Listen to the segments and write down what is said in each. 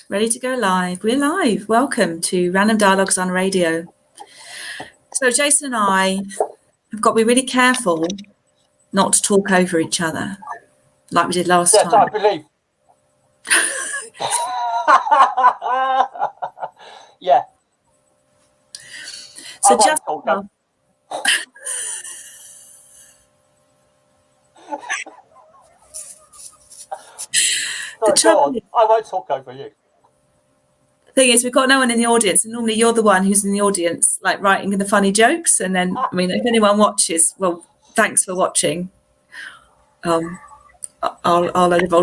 Ready to go live. We're live. Welcome to Random Dialogues Unradio. So Jason and I have got to be really careful not to talk over each other like we did last time. Yes, I believe. Yeah. So I just I won't talk over you. The thing is, we've got no one in the audience, and normally you're the one who's in the audience, like writing the funny jokes. And then, I mean, if anyone watches, well, thanks for watching. I'll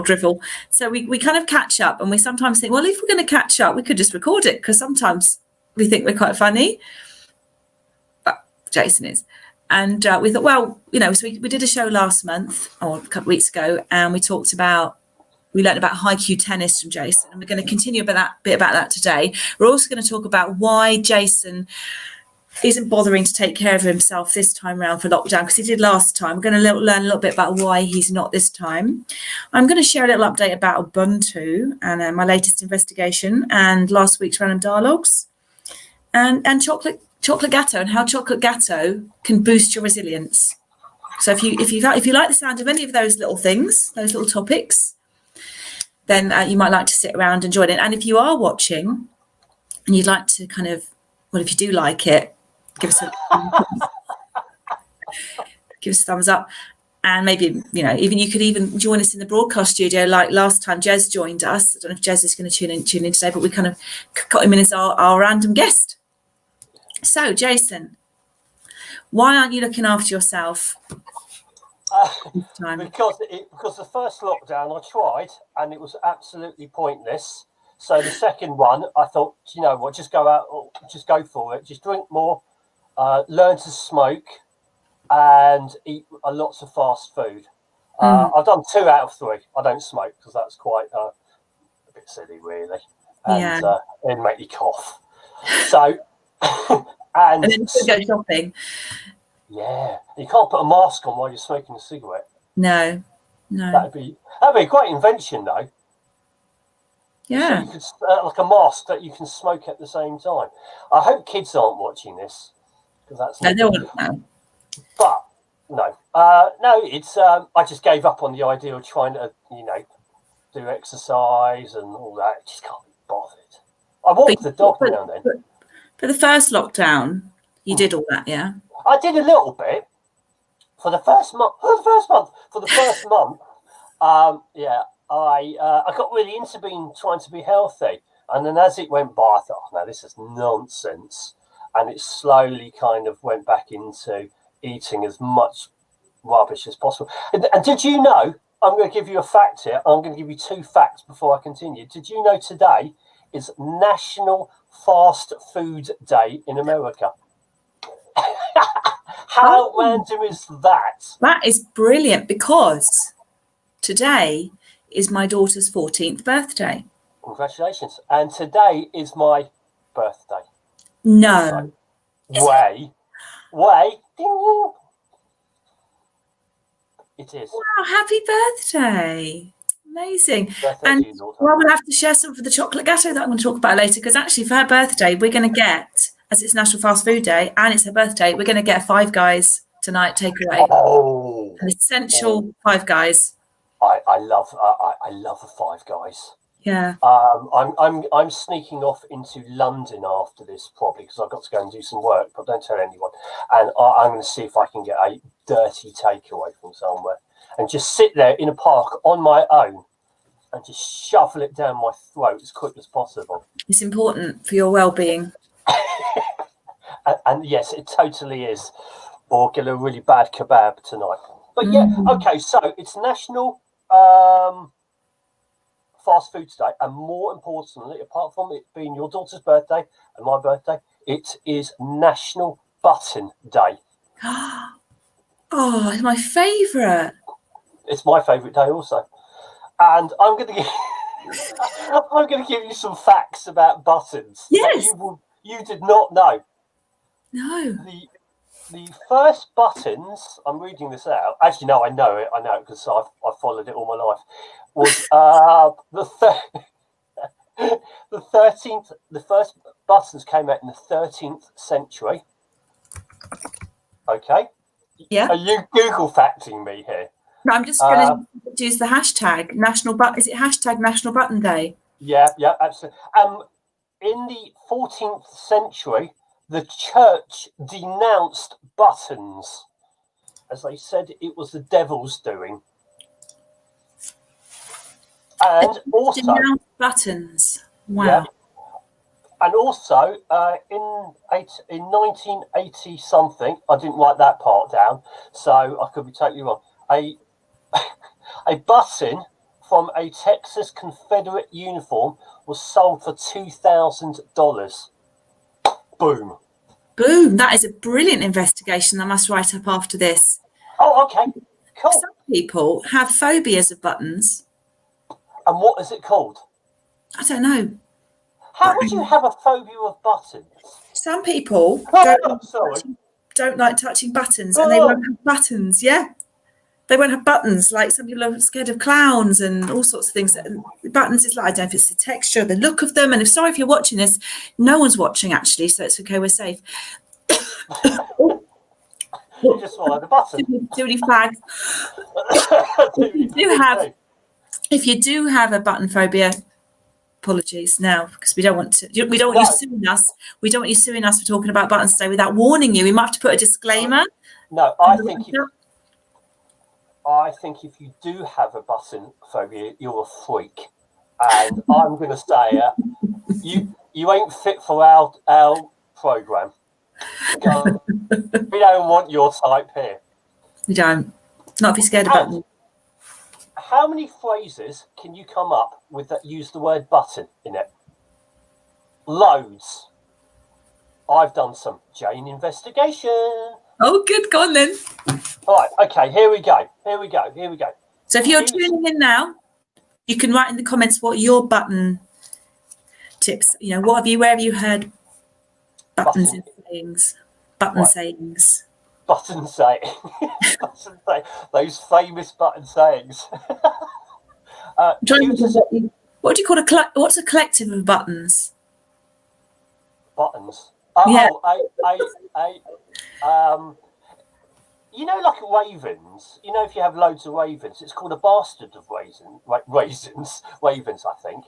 drivel. So we kind of catch up, and we sometimes think, well, if we're going to catch up, we could just record it, because sometimes we think we're quite funny. But Jason is. And we thought, well, you know, so we did a show last month or a couple of weeks ago, and we learned about Haiku tennis from Jason, and we're going to continue about that today. We're also going to talk about why Jason isn't bothering to take care of himself this time around for lockdown, because he did last time. We're going to learn a little bit about why he's not this time. I'm going to share a little update about Ubuntu and my latest investigation, and last week's Random Dialogues, and chocolate gatto, and how chocolate gatto can boost your resilience. So if you like the sound of any of those little things, those little topics, then you might like to sit around and join in. And if you are watching and you'd like to kind of, well, if you do like it, give us a thumbs up. And maybe, you know, you could even join us in the broadcast studio like last time Jez joined us. I don't know if Jez is going to tune in today, but we kind of got him in as our random guest. So, Jason, why aren't you looking after yourself? Because the first lockdown I tried and it was absolutely pointless. So the second one, I thought, you know what, just go out, just go for it, just drink more, learn to smoke, and eat lots of fast food. I've done 2 out of 3. I don't smoke because that's quite a bit silly, really, and it'd make you cough. So and then you go shopping. Yeah, you can't put a mask on while you're smoking a cigarette. No. That'd be a great invention, though. Yeah, so you could like a mask that you can smoke at the same time. I hope kids aren't watching this, because that's no, they won't know. But no, it's I just gave up on the idea of trying to, you know, do exercise and all that. Just can't be bothered. I walk the dog now and then. For the first lockdown, you did all that, yeah? I did a little bit for the first month. I got really into trying to be healthy, and then as it went by, I thought, oh, no, this is nonsense, and it slowly kind of went back into eating as much rubbish as possible. And did you know? I'm going to give you a fact here. I'm going to give you 2 facts before I continue. Did you know today is National Fast Food Day in America? How random is that? That is brilliant, because today is my daughter's 14th birthday. Congratulations. And today is my birthday. No. So, way. Ding. It is. Wow, happy birthday. Amazing. And we'll have to share some of the chocolate gatto that I'm going to talk about later, because actually for her birthday, we're going to get, as it's National Fast Food Day and it's her birthday, we're going to get a Five Guys tonight takeaway. Oh, an essential Five Guys. I love the Five Guys. Yeah. I'm sneaking off into London after this, probably, because I've got to go and do some work, but don't tell anyone. And I'm going to see if I can get a dirty takeaway from somewhere and just sit there in a park on my own and just shovel it down my throat as quick as possible. It's important for your well-being. And yes, it totally is. Or get a really bad kebab tonight. But yeah, okay, so it's National Fast Food Day, and more importantly, apart from it being your daughter's birthday and my birthday, it is National Button Day. Oh, it's my favourite. It's my favourite day also. And I'm going to give you some facts about buttons. Yes. You did not know. No. The first buttons, I'm reading this out. Actually, no, I know it because I've followed it all my life. Was the first buttons came out in the 13th century. Okay. Yeah. Are you Google facting me here? No, I'm just going to use the hashtag is it hashtag National Button Day? Yeah, absolutely. In the 14th century, the church denounced buttons, as they said it was the devil's doing. And also denounced buttons. Wow. Yeah, and also in 1980 something, I didn't write that part down, so I could be totally wrong. A button from a Texas Confederate uniform was sold for $2,000. Boom. Boom. That is a brilliant investigation I must write up after this. Oh, okay. Cool. Some people have phobias of buttons. And what is it called? I don't know. How would you have a phobia of buttons? Some people don't like touching buttons, and they won't have buttons. Yeah. They won't have buttons. Like some people are scared of clowns and all sorts of things. And buttons is like, I don't know if it's the texture, the look of them. And if you're watching this, no one's watching actually, so it's okay, we're safe. You just swallowed the button. Too many flags. If you do have a button phobia, apologies now, because we don't want you suing us. We don't want you suing us for talking about buttons today without warning you. We might have to put a disclaimer. No, I think if you do have a button phobia, you're a freak. And I'm going to say you ain't fit for our programme. We don't want your type here. We don't. Not if you're scared about them. How many phrases can you come up with that use the word button in it? Loads. I've done some Jane investigation. Oh, good. Go on then. All right. Okay. Here we go. So if you're tuning in now, you can write in the comments what your button tips. Where have you heard buttons in sayings? Sayings. Button saying. Those famous button sayings. What do you call what's a collective of buttons? Buttons. Yeah. Like ravens. If you have loads of ravens, it's called a bastard of raisins. Ravens, I think.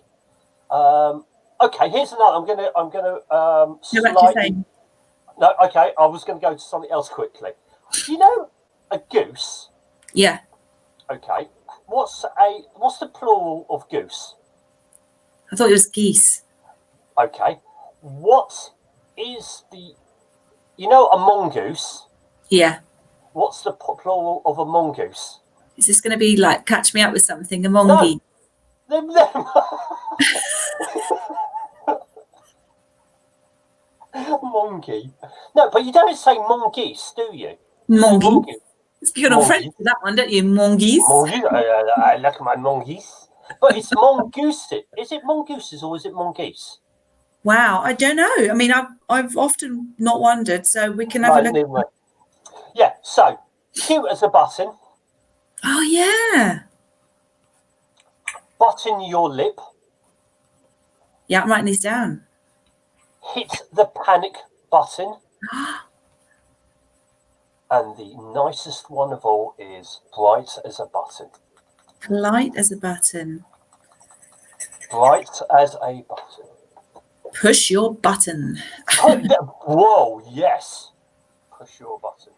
Okay, here's another. I'm gonna slightly. No, okay. I was going to go to something else quickly. A goose. Yeah. Okay. What's the plural of goose? I thought it was geese. Okay. What is a mongoose? Yeah. What's the plural of a mongoose? Is this going to be like catch me up with something? A mongoose? Monkey. No, but you don't say mongoose, do you? Mongoose. You're on French for that one, don't you? Mongoose. I like my mongoose. But it's mongoose. Is it mongooses or is it mongoose? Wow, I don't know. I mean, I've often not wondered, so we can have a look. Yeah, so cute as a button. Oh yeah. Button your lip. Yeah, I'm writing these down. Hit the panic button. And the nicest one of all is bright as a button. Light as a button. Bright as a button. Push your button. Whoa, yes. Push your button.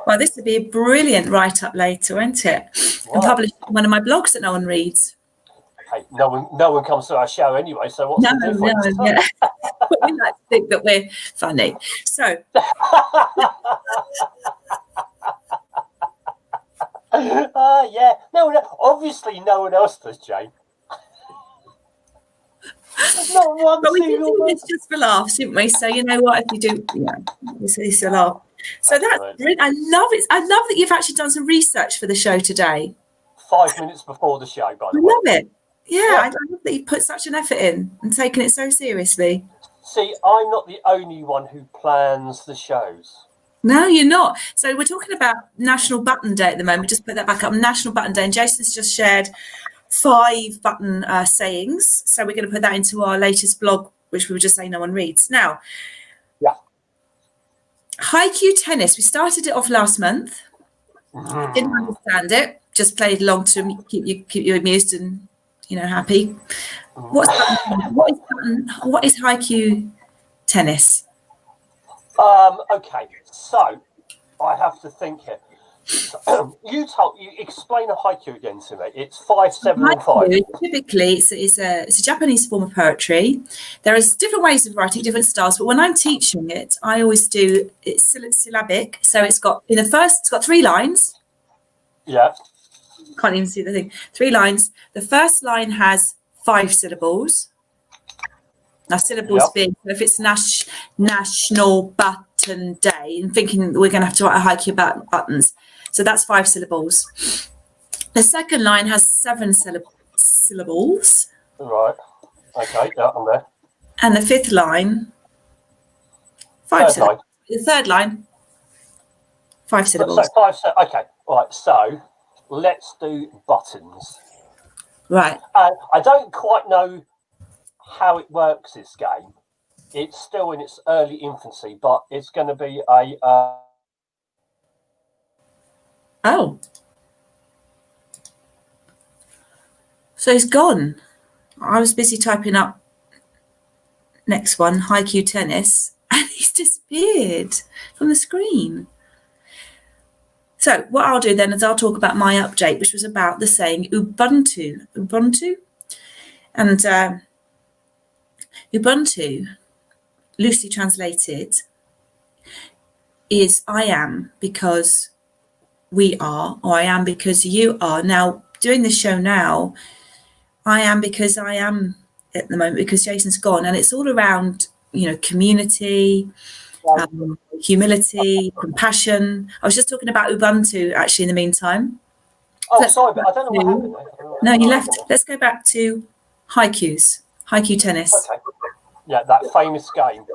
Well, this would be a brilliant write-up later, won't it? Wow. And publish one of my blogs that no one reads. Hey, no one comes to our show anyway, so what's the difference? No, yeah. We like to think that we're funny. So yeah. No, obviously no one else does, Jane. Not one but we did single do this just for laughs, didn't we? So you know what, if you do, this is a laugh. So that's brilliant. I love it. I love that you've actually done some research for the show today. 5 minutes before the show, by the way. I love it. Yeah, I love that you've put such an effort in and taken it so seriously. See, I'm not the only one who plans the shows. No, you're not. So we're talking about National Button Day at the moment. Just put that back up. National Button Day. And Jason's just shared 5 button sayings. So we're going to put that into our latest blog, which we were just saying no one reads. Now, Haiku tennis. We started it off last month. Didn't understand it. Just played along to keep you amused and happy. What is Haiku tennis? Okay, so I have to think here. You explain a haiku again to me. It's 5, 7, and 5. Typically, it's a Japanese form of poetry. There is different ways of writing, different styles. But when I'm teaching it, I always do it's syllabic. So it's got 3 lines. Yeah. Can't even see the thing. 3 lines. The first line has 5 syllables. Now, syllables being, if it's National Button Day, and thinking we're going to have to write a haiku about buttons. So that's 5 syllables. The second line has 7 syllables. Right. Okay. Yeah, I'm there. And the 5th line, 5 syllables. The third line, 5 syllables. So okay. Right. So let's do buttons. Right. I don't quite know how it works, this game. It's still in its early infancy, but it's going to be a Oh, so he's gone. I was busy typing up next one, Haiku tennis, and he's disappeared from the screen. So what I'll do then is I'll talk about my update, which was about the saying Ubuntu, and Ubuntu, loosely translated, is I am because we are, or I am because you are. Now, doing this show now, I am because I am at the moment, because Jason's gone, and it's all around, community, humility, compassion. I was just talking about Ubuntu, actually, in the meantime. Oh, sorry, but I don't know what happened there. No, you left. Let's go back to Haiku tennis. Okay. Yeah, that famous game,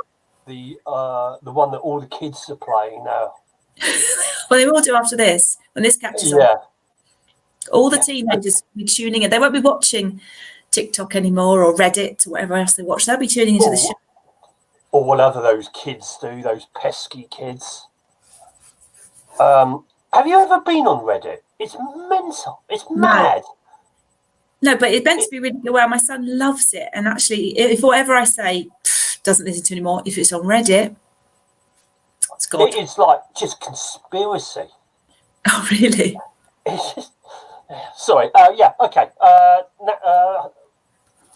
the one that all the kids are playing now. Well, they will do after this, when this catches on. All the teenagers will be tuning in. They won't be watching TikTok anymore or Reddit or whatever else they watch. They'll be tuning into the show. Or whatever those kids do, those pesky kids. Have you ever been on Reddit? It's mental. It's mad. No, but it's meant to be really good. Well, my son loves it. And actually, if whatever I say doesn't listen to anymore, if it's on Reddit, it's God. It is like just conspiracy. Oh, really? It's just, sorry. Okay.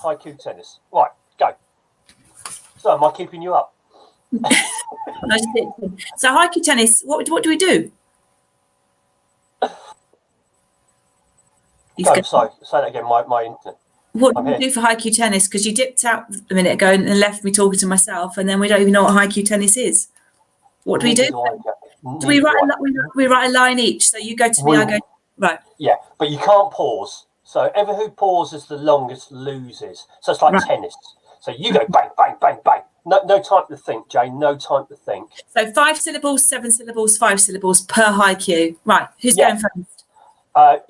Haiku tennis. Right, go. So, am I keeping you up? So, Haiku tennis, what do we do? Sorry, say that again. My internet. What do we do for Haiku tennis? Because you dipped out a minute ago and left me talking to myself, and then we don't even know what Haiku tennis is. What do we do? Do we write a line each? So you go to me, I go right. Yeah, but you can't pause. So ever who pauses the longest loses. So it's like tennis. So you go bang, bang, bang, bang. No time to think, Jane. No time to think. So 5 syllables, 7 syllables, 5 syllables per Haiku. Right. Who's going first? I'll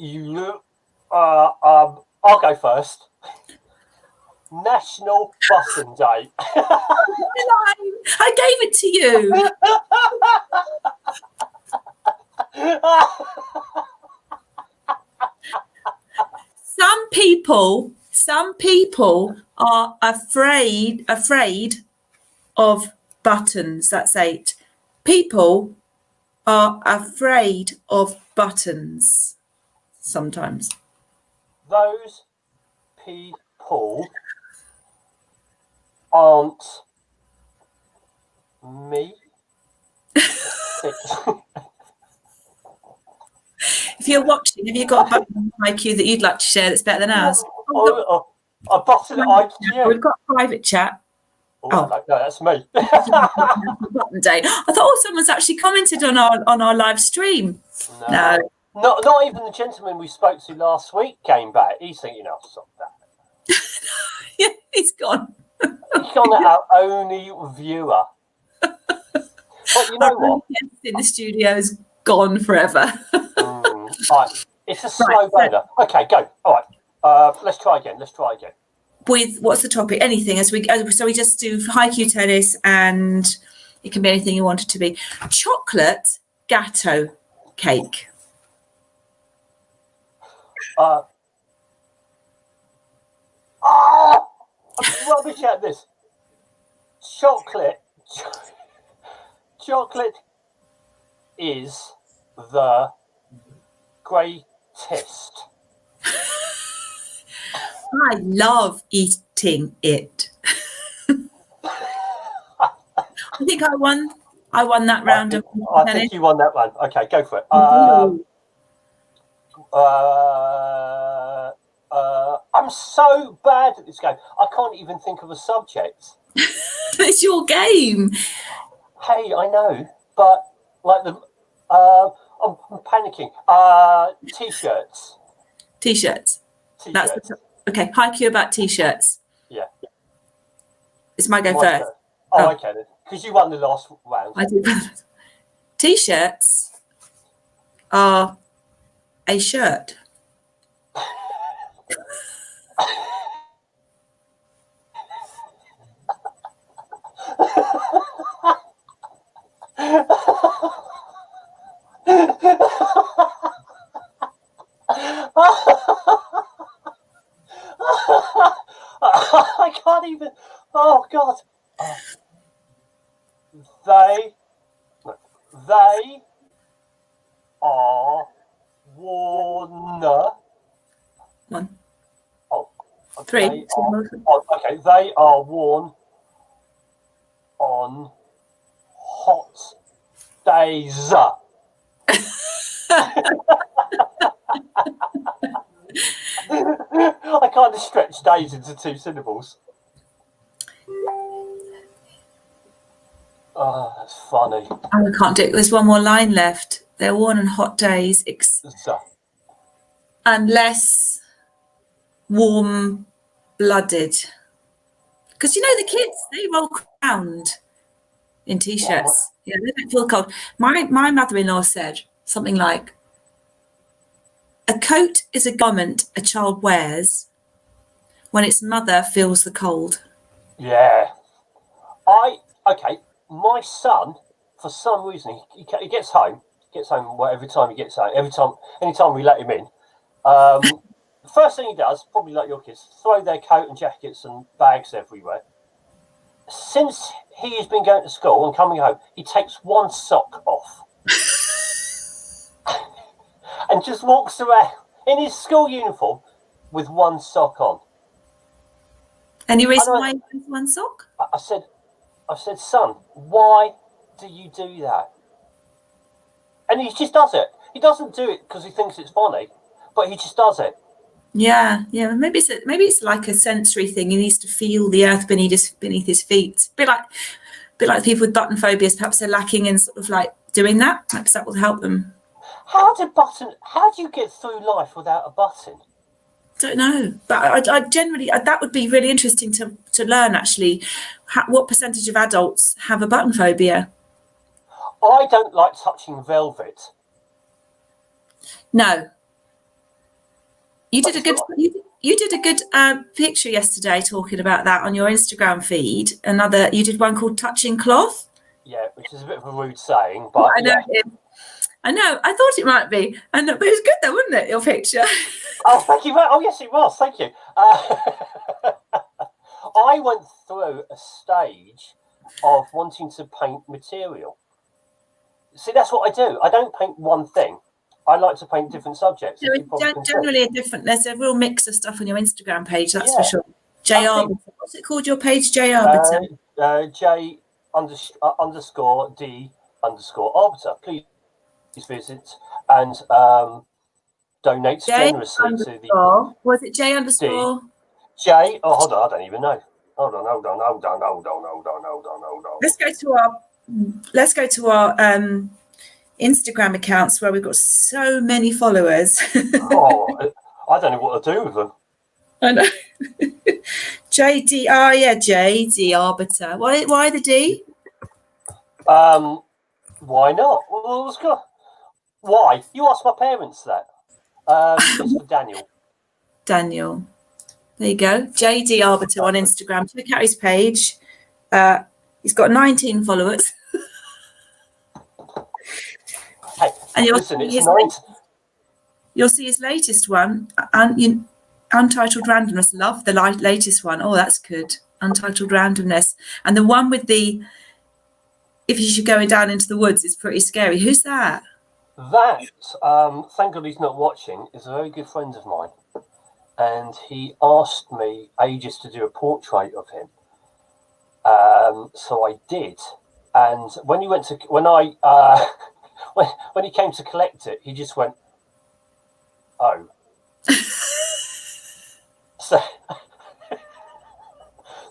go first. National Button Day. I gave it to you. Some people are afraid of buttons. That's 8. People are afraid of buttons sometimes. Those people aren't me. If you're watching, have you got a button IQ that you'd like to share that's better than ours? A button IQ. We've got a private chat. No, that's me. Button day. I thought someone's actually commented on our live stream. No. Not even the gentleman we spoke to last week came back. He's thinking, stop that. Yeah, he's gone. He's gone, our only viewer. But you know what? In the studio is gone forever. Right. It's a slow burner. Okay, go. All right. Let's try again. With what's the topic? Anything so we just do haiku tennis, and it can be anything you want it to be. Chocolate gatto cake. I'm rubbish at this. Chocolate is the greatest. I love eating it. I think I won that round of I think you won that one. Okay, go for it. I'm so bad at this game. I can't even think of a subject. It's your game. Hey, I know, but like I'm panicking. T-shirts. That's okay. Haiku about t-shirts. Yeah. It's my go first. Oh, okay then. Because you won the last round. I do. T-shirts are a shirt. I can't even. Oh God. They are worn. One. Oh, Three. Okay, they are worn on hot days. I kind of stretch days into 2 syllables. Oh, that's funny. Oh, I can't do it. There's one more line left. They're worn on hot days, unless warm-blooded. Because you know the kids, they roll around in t-shirts. Yeah, they don't feel cold. My mother-in-law said something like, "A coat is a garment a child wears when its mother feels the cold." Yeah. Okay. My son, for some reason, he gets home. Every time he gets home, anytime we let him in, first thing he does, probably like your kids, throw their coat and jackets and bags everywhere. Since he has been going to school and coming home, he takes one sock off and just walks around in his school uniform with one sock on. Any reason why he has one sock? I said, son, why do you do that? And he just does it. He doesn't do it because he thinks it's funny, but he just does it. Yeah. Maybe it's like a sensory thing. He needs to feel the earth beneath his feet. A bit like people with button phobias. Perhaps they're lacking in sort of like doing that. Perhaps that will help them. How do you get through life without a button? Don't know, but I generally that would be really interesting to learn actually. What percentage of adults have a button phobia? I don't like touching velvet. No. You did a good picture yesterday talking about that on your Instagram feed. You did one called touching cloth. Yeah, which is a bit of a rude saying, but I know. Yeah. I know. I thought it might be, but it was good though, wasn't it? Your picture. Oh, thank you. Oh, yes, it was. Thank you. I went through a stage of wanting to paint material. See, that's what I do. I don't paint one thing. I like to paint different subjects. Generally, there's a real mix of stuff on your Instagram page. That's for sure. J Arbiter. What's it called? Your page, J Arbiter. J_D_Arbiter. Please visit and donate generously to the. Was it J underscore? J. Oh, hold on. I don't even know. Hold on. Let's go to our Instagram accounts where we've got so many followers. Oh, I don't know what to do with them. I know. JD. Oh yeah, JD Arbiter. Why the D? Why not? Well, let's go. Why? You asked my parents that. It's for Daniel. Daniel. There you go. JD Arbiter on Instagram. Check out his page. He's got 19 followers. Hey, And you'll see his latest one, Untitled Randomness. Love the latest one. Oh, that's good. Untitled Randomness. And the one with the if you should go down into the woods is pretty scary. Who's that? That, thank God he's not watching, is a very good friend of mine. And he asked me ages to do a portrait of him. So I did. And when he went to, when he came to collect it, he just went, oh.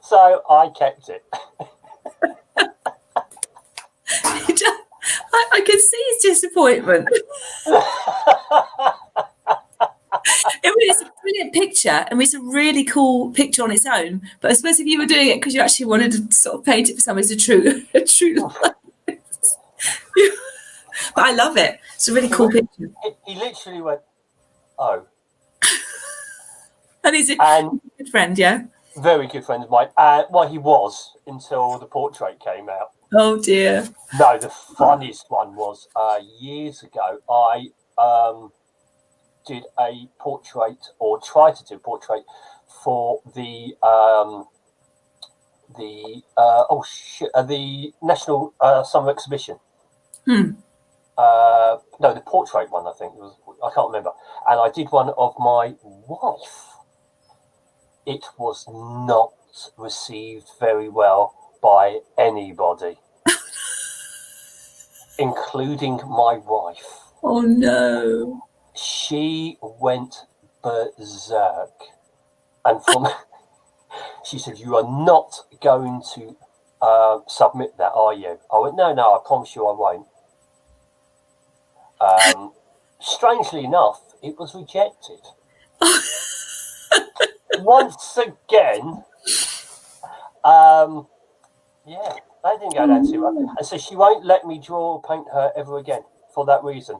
So I kept it. I can see his disappointment. It's a brilliant picture, and it's a really cool picture on its own. But I suppose if you were doing it because you actually wanted to sort of paint it for somebody, it's a true likeness. But I love it. It's a really cool picture. He literally went, oh. And he's a good friend, yeah? Very good friend of mine. Well, he was until the portrait came out. Oh, dear. No, the funniest one was years ago. I did a portrait, or tried to do a portrait, for the National Summer Exhibition. No, the portrait one, I think it was. I can't remember. And I did one of my wife. It was not received very well by anybody, including my wife. Oh no. She went berserk. And she said, "You are not going to submit that, are you?" I went, no, I promise you I won't. Strangely enough, it was rejected. Once again, yeah, that didn't go down too well. And so she won't let me draw or paint her ever again for that reason.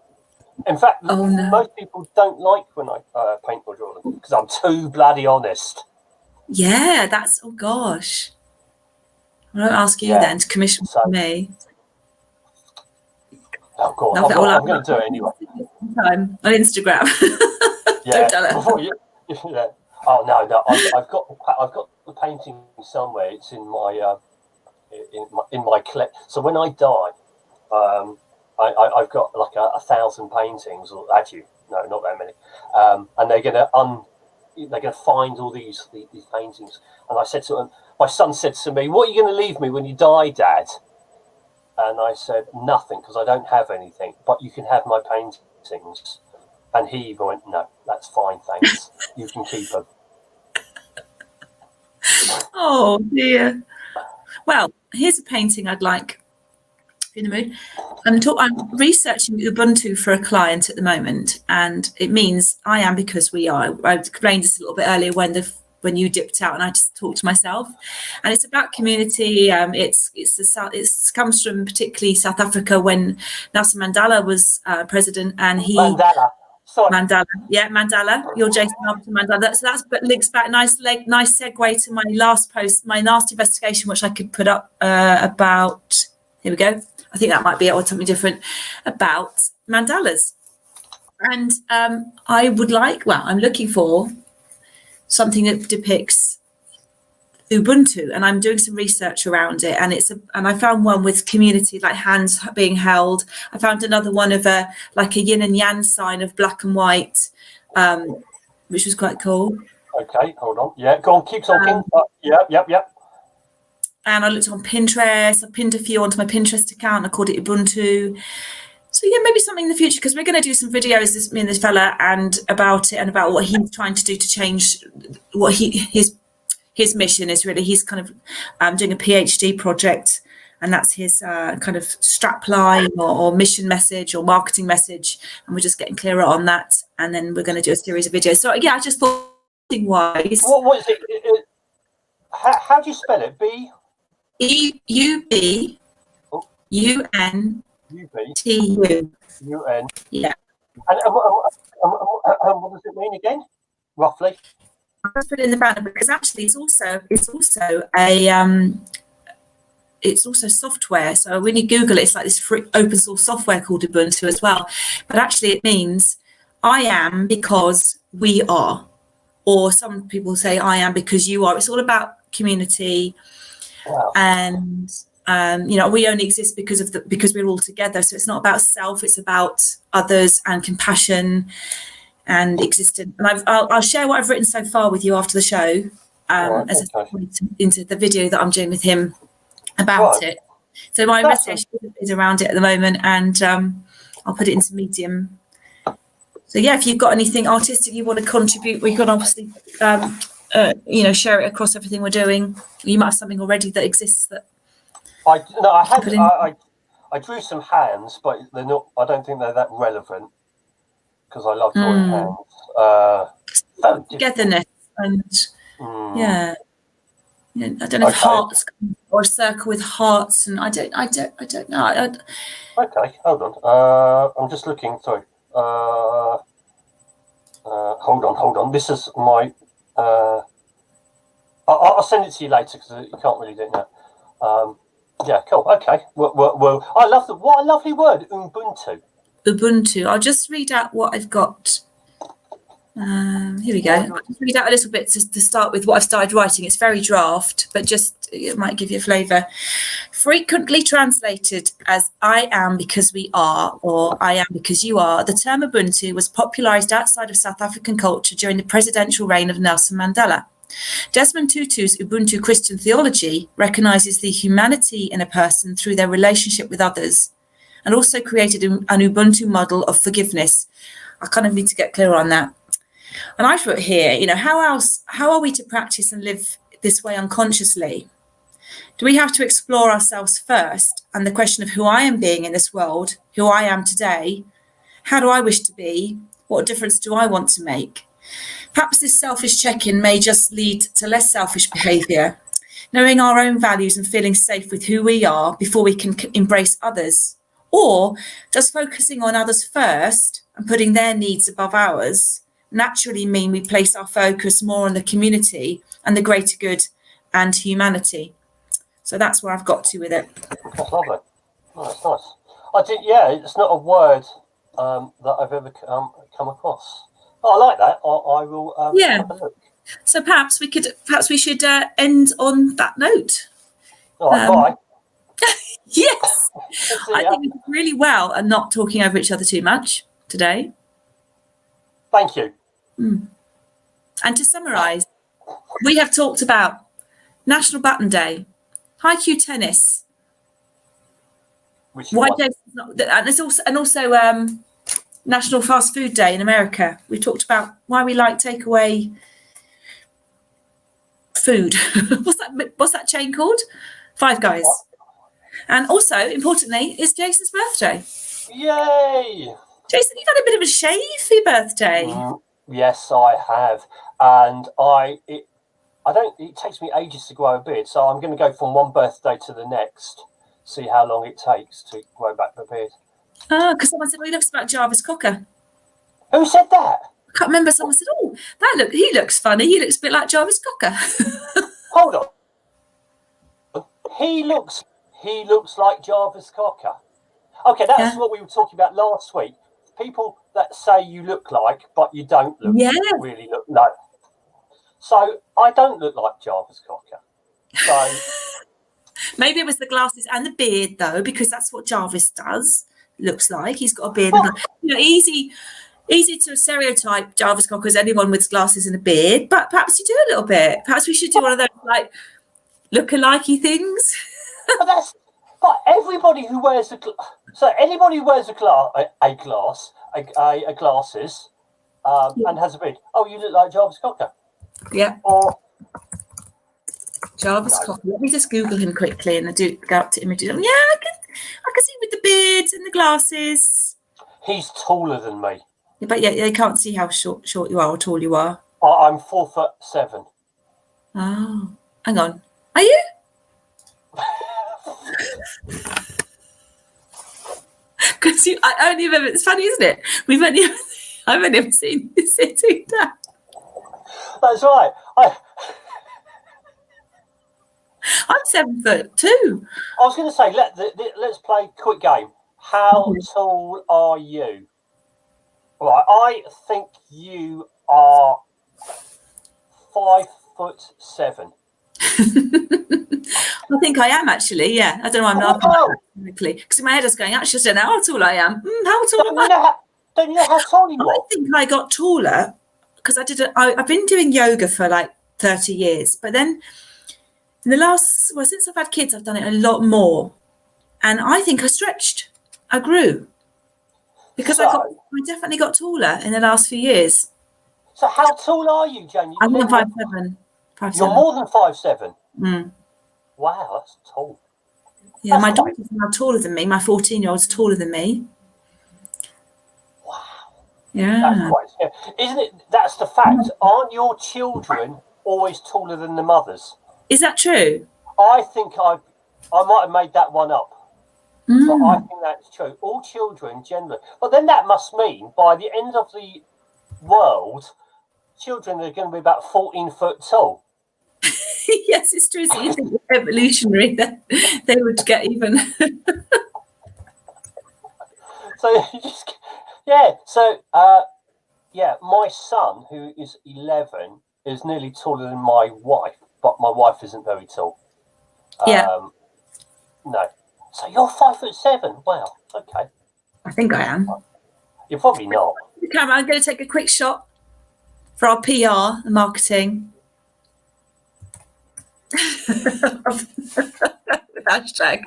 In fact, most people don't like when I paint or draw them because I'm too bloody honest. Yeah, oh gosh. I won't ask you then to commission for me. Oh God, I'm going to do it anyway. On Instagram. Yeah. Don't tell her. Yeah. Oh no, I've got the painting somewhere. It's in my collect. So when I die, I've got like 1,000 paintings, or actually no, not that many. And they're gonna find all these paintings. And I said to them, my son said to me, "What are you going to leave me when you die, Dad?" And I said, "Nothing, because I don't have anything. But you can have my paintings." And he even went, "No, that's fine, thanks. You can keep them." Oh dear. Well, here's a painting I'd like. In the mood. I'm researching Ubuntu for a client at the moment, and it means I am because we are. I explained this a little bit earlier when you dipped out, and I just talked to myself. And it's about community. It comes from particularly South Africa when Nelson Mandela was president, and he. Mandela. Yeah, Mandela. You're Jason Arbiter Mandela. So that links back nice segue to my last post, my last investigation, which I could put up about. Here we go. I think that might be it, or something different about mandalas. And I'm looking for something that depicts Ubuntu, and I'm doing some research around it. And and I found one with community, like hands being held. I found another one of a yin and yang sign of black and white, which was quite cool. Okay, hold on. Yeah, go on, keep talking. Yep. And I looked on Pinterest. I pinned a few onto my Pinterest account. I called it Ubuntu. So yeah, maybe something in the future, because we're going to do some videos, me and this fella, and about it, and about what he's trying to do to change what his mission is. Really, he's kind of doing a PhD project, and that's his kind of strap line or mission message or marketing message, and we're just getting clearer on that. And then we're going to do a series of videos. So yeah, I just thought, wise. What is it? How do you spell it? EUBUNTU. UN. Yeah. And what does it mean again? roughly? I'll put it in the banner because actually it's also software. So when you Google it, it's like this free open source software called Ubuntu as well. But actually it means I am because we are, or some people say I am because you are. It's all about community. Wow. And we only exist because we're all together. So it's not about self, it's about others and compassion and existence. And I'll share what I've written so far with you after the show, as I point into the video that I'm doing with him about it. So my investigation is around it at the moment, and I'll put it into Medium. So yeah, if you've got anything artistic you want to contribute, we can obviously share it across everything we're doing. You might have something already that exists that I drew some hands, but they're not. I don't think they're that relevant because I love drawing hands. Togetherness and I don't know if hearts or a circle with hearts, and I don't know. Okay, hold on. I'm just looking. Sorry. Hold on. This is my. I'll send it to you later because you can't really do it now. Yeah, cool. Okay. Well, I love what a lovely word, Ubuntu. Ubuntu. I'll just read out what I've got. Here we go. I'll just read out a little bit to start with what I've started writing. It's very draft, but just it might give you a flavour. Frequently translated as I am because we are, or I am because you are, the term Ubuntu was popularised outside of South African culture during the presidential reign of Nelson Mandela. Desmond Tutu's Ubuntu Christian theology recognises the humanity in a person through their relationship with others, and also created an Ubuntu model of forgiveness. I kind of need to get clear on that. And I put here, how are we to practice and live this way unconsciously? Do we have to explore ourselves first and the question of who I am being in this world, who I am today? How do I wish to be? What difference do I want to make? Perhaps this selfish check-in may just lead to less selfish behaviour, knowing our own values and feeling safe with who we are before we can embrace others. Or does focusing on others first and putting their needs above ours naturally mean we place our focus more on the community and the greater good and humanity? So that's where I've got to with it. That's lovely. Oh, that's nice. It's not a word that I've ever come across. Oh, I like that. I will have a look. So perhaps we should end on that note. All right, bye. Yes, I think we did really well at not talking over each other too much today. Thank you. And to summarise, we have talked about National Button Day, Haiku tennis, and also National Fast Food Day in America. We talked about why we like takeaway food. What's that chain called? Five Guys. And also, importantly, it's Jason's birthday. Yay! Jason, you've had a bit of a shave for your birthday. Yes, I have, and it takes me ages to grow a beard, so I'm going to go from one birthday to the next, see how long it takes to grow back the beard. Oh, because someone said, he looks like Jarvis Cocker. Who said that? I can't remember. Someone said, he looks funny. He looks a bit like Jarvis Cocker. Hold on. He looks like Jarvis Cocker. Okay, that's what we were talking about last week. People that say you look like, but you don't really look like. So I don't look like Jarvis Cocker. So maybe it was the glasses and the beard, though, because that's what Jarvis does. Looks like he's got a beard. Easy to stereotype Jarvis Cocker as anyone with glasses and a beard, but perhaps you do a little bit. Perhaps we should do one of those look-alikey things. But everybody who wears anybody who wears glasses and has a beard. Oh, you look like Jarvis Cocker. Yeah. Or Jarvis Cocker. Let me just Google him quickly and I do go up to images. Yeah, I can see with the beards and the glasses. He's taller than me. Yeah, but they can't see how short you are or tall you are. I'm 4'7". Oh, hang on. Are you? Because it's funny, isn't it? I've only ever seen you sitting down. That's right. I'm 7'2". I was going to say, let's play a quick game. How tall are you? Right, I think you are 5'7". I think I am actually. Yeah, I don't know why I'm laughing technically because in my head I was going, actually, I don't know how tall I am. How tall am I? Don't you know how tall you are? I think I got taller because I've been doing yoga for like 30 years, but then in the last, since I've had kids, I've done it a lot more, and I think I stretched. I grew because I definitely got taller in the last few years. So how tall are you, Jane? I'm 5'7". You're more than 5'7". Mm. Wow, that's tall. Yeah, my daughter's now taller than me. My 14-year-old's taller than me. Wow. Yeah. That's quite scary. Isn't it? That's the fact. Aren't your children always taller than the mothers? Is that true? I think I might have made that one up. But I think that's true. All children generally. But then that must mean by the end of the world, children are going to be about 14 foot tall. Yes, it's true. So you think evolutionary that they would get even. So my son, who is 11, is nearly taller than my wife, but my wife isn't very tall. No. So you're 5'7". Wow. Okay. I think I am. You're probably not. Camera, I'm going to take a quick shot for our PR and marketing. Hashtag.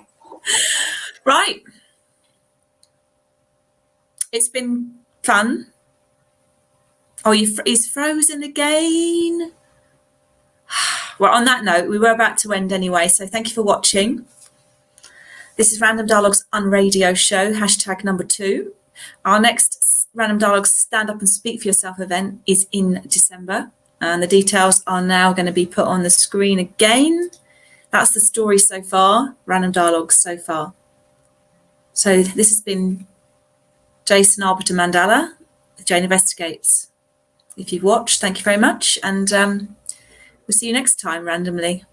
Right. It's been fun. Oh, he's frozen again. Well, on that note, we were about to end anyway, so thank you for watching. This is Random Dialogue's Unradio show, hashtag number 2. Our next Random Dialogue Stand Up and Speak for Yourself event is in December, and the details are now going to be put on the screen again. That's the story so far, Random Dialogues so far. So this has been Jason Arbiter Mandala with Jane Investigates. If you've watched, thank you very much, and we'll see you next time randomly.